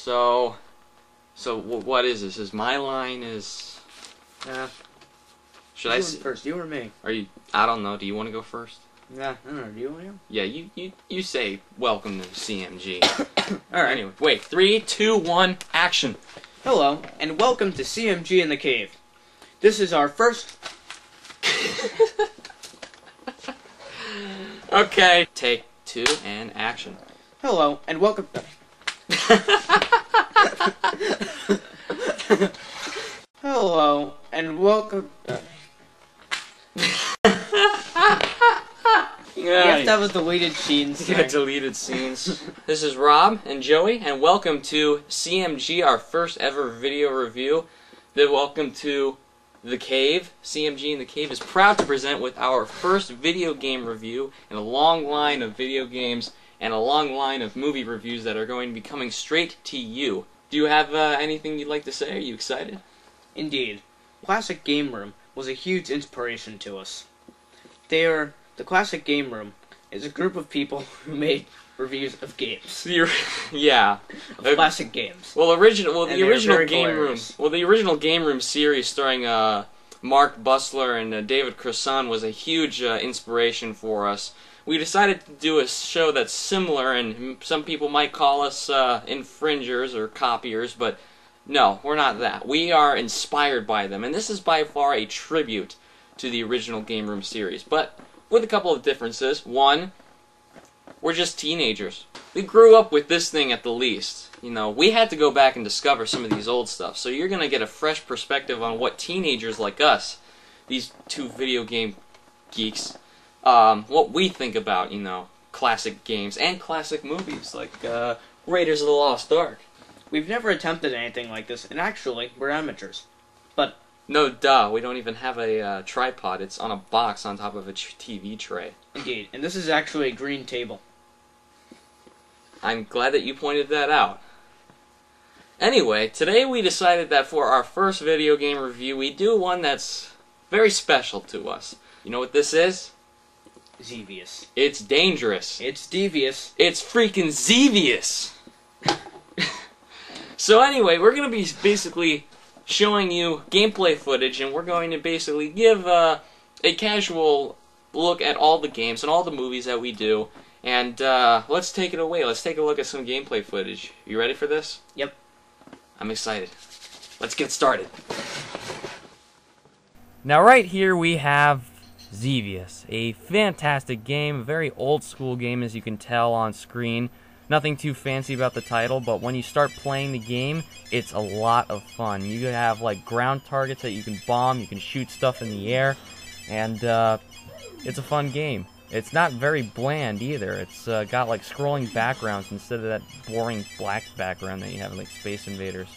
So what is this? Is my line is? Should I first? You or me? Are you? I don't know. Do you want to go first? Yeah, I don't know. Do you want to? Yeah, you say welcome to CMG. All right. Anyway, wait. 3, 2, 1, action. Hello, and welcome to CMG in the Cave. This is our first. Okay. Take 2 and action. Hello, and welcome. Hello, and welcome. You have to have a deleted scenes. Yeah, deleted scenes. This is Rob and Joey, and welcome to CMG, our first ever video review. Welcome to The Cave. CMG in The Cave is proud to present with our first video game review in a long line of video games and a long line of movie reviews that are going to be coming straight to you. Do you have anything you'd like to say? Are you excited? Indeed. Classic Game Room was a huge inspiration to us. The Classic Game Room is a group of people who made reviews of games. Yeah. Of classic games. Well, the original Game Room. Hilarious. Well, the original Game Room series starring Mark Bussler and David Crossan was a huge inspiration for us. We decided to do a show that's similar, and some people might call us infringers or copiers, but no, we're not that. We are inspired by them, and this is by far a tribute to the original Game Room series, but with a couple of differences. One, we're just teenagers. We grew up with this thing at the least. You know, we had to go back and discover some of these old stuff, so you're going to get a fresh perspective on what teenagers like us, these two video game geeks, what we think about, you know, classic games and classic movies like Raiders of the Lost Ark. We've never attempted anything like this, and actually, we're amateurs. But no, duh, we don't even have a tripod. It's on a box on top of a TV tray. Indeed, and this is actually a green table. I'm glad that you pointed that out. Anyway, today we decided that for our first video game review, we do one that's very special to us. You know what this is? Xevious. It's dangerous. It's devious. It's freaking Xevious. So anyway, we're going to be basically showing you gameplay footage, and we're going to basically give a casual look at all the games and all the movies that we do. And let's take it away. Let's take a look at some gameplay footage. You ready for this? Yep. I'm excited. Let's get started. Now right here we have Xevious, a fantastic game, a very old school game as you can tell on screen. Nothing too fancy about the title, but when you start playing the game, it's a lot of fun. You have like ground targets that you can bomb, you can shoot stuff in the air, and it's a fun game. It's not very bland either. It's got like scrolling backgrounds instead of that boring black background that you have in like Space Invaders.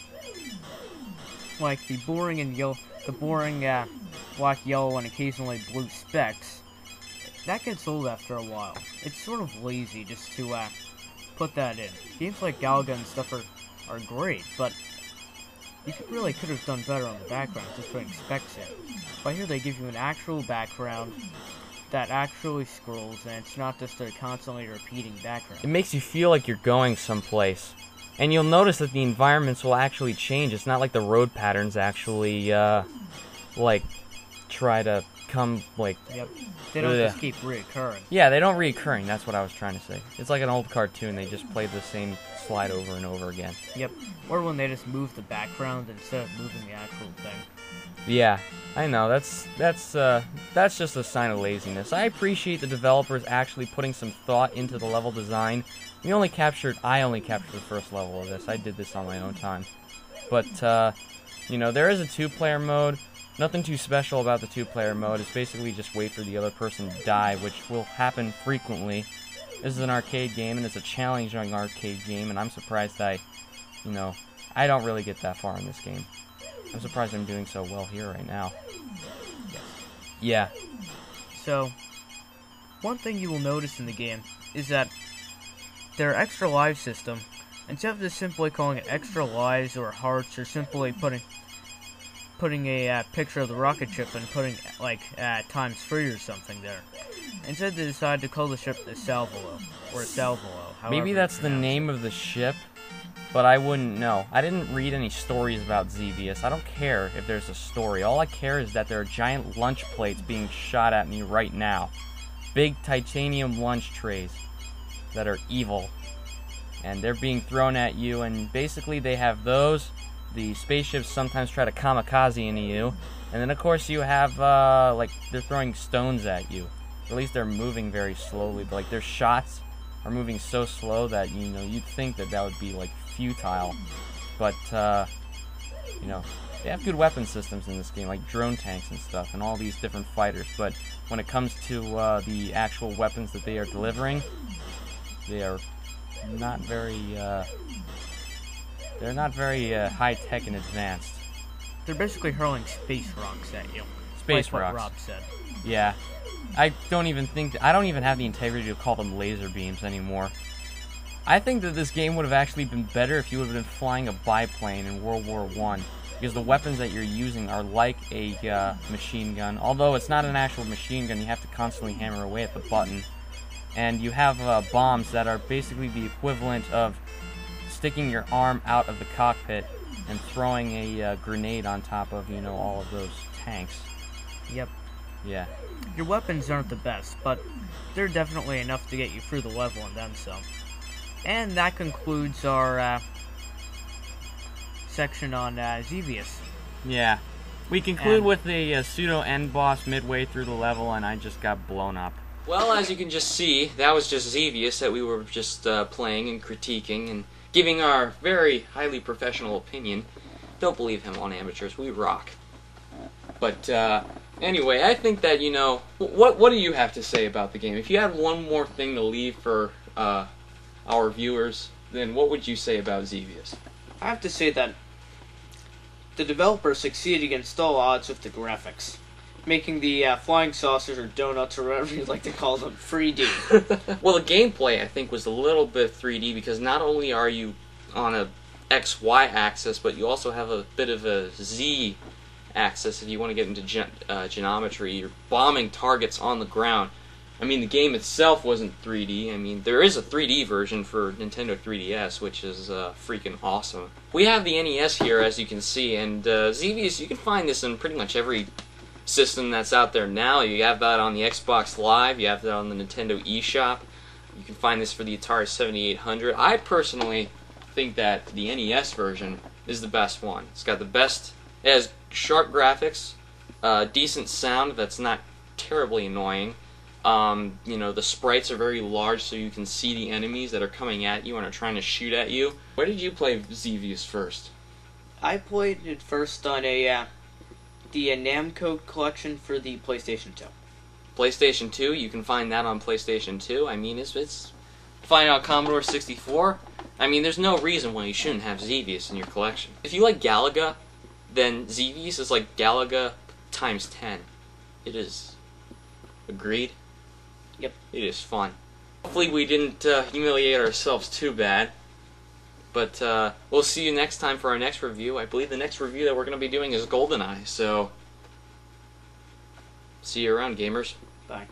Like the boring black, yellow, and occasionally blue specks. That gets old after a while. It's sort of lazy just to put that in. Games like Galaga and stuff are great, but you really could have done better on the background just putting specs in. But here they give you an actual background that actually scrolls, and it's not just a constantly repeating background. It makes you feel like you're going someplace. And you'll notice that the environments will actually change. It's not like the road patterns actually, like, try to come, like... Yep. They don't just keep reoccurring. Yeah, they don't reoccurring. That's what I was trying to say. It's like an old cartoon. They just played the same slide over and over again. Yep. Or when they just move the background instead of moving the actual thing. Yeah, I know. That's just a sign of laziness. I appreciate the developers actually putting some thought into the level design. I only captured the first level of this. I did this on my own time. But, you know, there is a 2-player mode. Nothing too special about the 2-player mode. It's basically just wait for the other person to die, which will happen frequently. This is an arcade game, and it's a challenging arcade game, and I'm surprised I don't really get that far in this game. I'm surprised I'm doing so well here right now. Yes. Yeah. So, one thing you will notice in the game is that their extra life system, instead of just simply calling it extra lives or hearts or simply putting putting a picture of the rocket ship and putting like ×3 or something there. Instead, they decided to call the ship the Salvolo or Salvolo. Maybe that's the name of the ship, but I wouldn't know. I didn't read any stories about Xevious. I don't care if there's a story. All I care is that there are giant lunch plates being shot at me right now. Big titanium lunch trays that are evil. And they're being thrown at you, and basically they have those. The spaceships sometimes try to kamikaze into you. And then of course you have, like, they're throwing stones at you. Or at least they're moving very slowly. But, like, their shots are moving so slow that, you know, you'd think that that would be, like, futile. But, you know, they have good weapon systems in this game, like drone tanks and stuff, and all these different fighters. But when it comes to the actual weapons that they are delivering, they are not very, they're not very high-tech and advanced. They're basically hurling space rocks at you. Space like rocks. What Rob said. Yeah. I don't even have the integrity to call them laser beams anymore. I think that this game would have actually been better if you would have been flying a biplane in World War I, because the weapons that you're using are like a machine gun. Although it's not an actual machine gun, you have to constantly hammer away at the button. And you have bombs that are basically the equivalent of sticking your arm out of the cockpit and throwing a grenade on top of, you know, all of those tanks. Yep. Yeah. Your weapons aren't the best, but they're definitely enough to get you through the level and then some. And that concludes our section on Xevious. Yeah. We conclude with the pseudo end boss midway through the level, and I just got blown up. Well, as you can just see, that was just Xevious that we were just playing and critiquing and giving our very highly professional opinion. Don't believe him on amateurs, we rock. But anyway, I think that, you know, what do you have to say about the game? If you had one more thing to leave for our viewers, then what would you say about Xevious? I have to say that the developer succeeded against all odds with the graphics, making the flying saucers or donuts or whatever you like to call them 3D. Well, the gameplay, I think, was a little bit 3D because not only are you on a XY axis, but you also have a bit of a Z axis if you want to get into geometry. You're bombing targets on the ground. I mean, the game itself wasn't 3D. I mean, there is a 3D version for Nintendo 3DS, which is freaking awesome. We have the NES here, as you can see, and Xevious, you can find this in pretty much every system that's out there now. You have that on the Xbox Live, you have that on the Nintendo eShop. You can find this for the Atari 7800. I personally think that the NES version is the best one. It's got the best, it has sharp graphics, decent sound that's not terribly annoying. You know, the sprites are very large so you can see the enemies that are coming at you and are trying to shoot at you. Where did you play Xevious first? I played it first on the Namco collection for the PlayStation 2. PlayStation 2, you can find that on PlayStation 2. I mean, it's find out Commodore 64. I mean, there's no reason why you shouldn't have Xevious in your collection. If you like Galaga, then Xevious is like Galaga times 10. It is. Agreed? Yep. It is fun. Hopefully we didn't humiliate ourselves too bad. But we'll see you next time for our next review. I believe the next review that we're going to be doing is GoldenEye, so see you around, gamers. Bye.